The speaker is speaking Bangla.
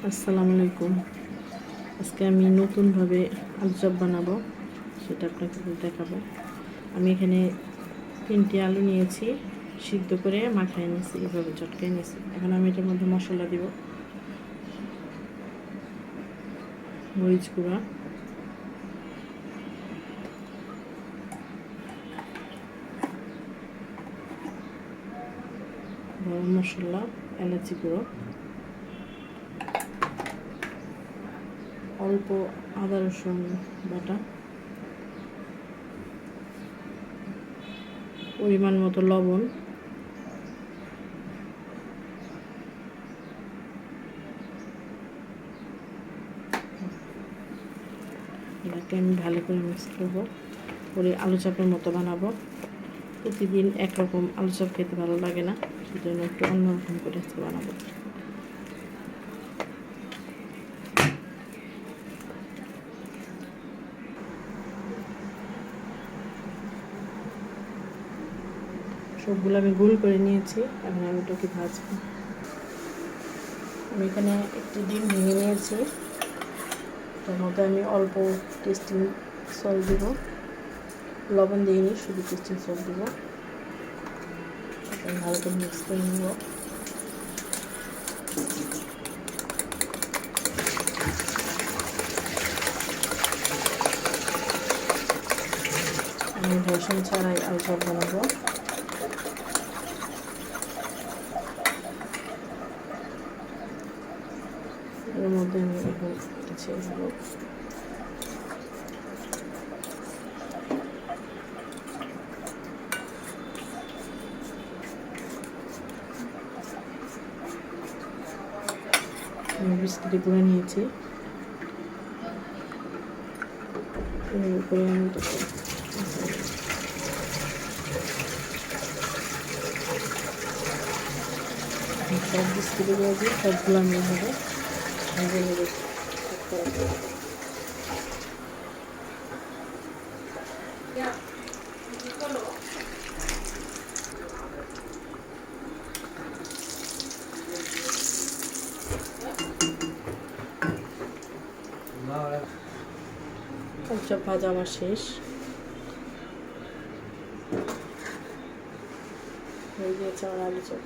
আসসালামু আলাইকুম। আজকে আমি নতুনভাবে আলু চপ বানাবো, সেটা আপনাকে দেখাবো। আমি এখানে 3টি আলু নিয়েছি, সিদ্ধ করে মাখায় নিয়েছি, এভাবে চটকে নিয়েছি। এখন আমি এটার মধ্যে মশলা দিব। মরিচ গুঁড়া, গরম মশলা, এলাচি গুঁড়ো, অল্প আদা রসুন বাটা, পরিমাণ মতো লবণ, এটাকে আমি ভালো করে মিক্স করবো, করে আলু চপের মতো বানাবো। প্রতিদিন একরকম আলু চপ খেতে ভালো লাগে না, সেজন্য একটু অন্যরকম করে আজকে বানাবো। সবগুলো আমি গোল করে নিয়েছি, এখন আমি এটাকে ভাজবো। আমি এখানে একটি ডিম ভেঙে নিয়েছি, তার মধ্যে আমি অল্প টেস্টিং সল্ট দেবো, লবণ দিইনি, শুধু টেস্টিং সল্ট দেবো। ভালো করে মিক্স করে নেব। আমি রসুন ছাড়াই আলু চপ বানাবো। এর মধ্যে আমি এখন ছেড়ে দেবো। আমি বিস্কিট করে নিয়েছি, করে আমি সব বিস্কিট করে দিয়ে সবগুলো আমি এভাবে ভেজে নেব। আলু চপ ভাজা আমার শেষ হয়ে গিয়েছে। আমার আলু চপ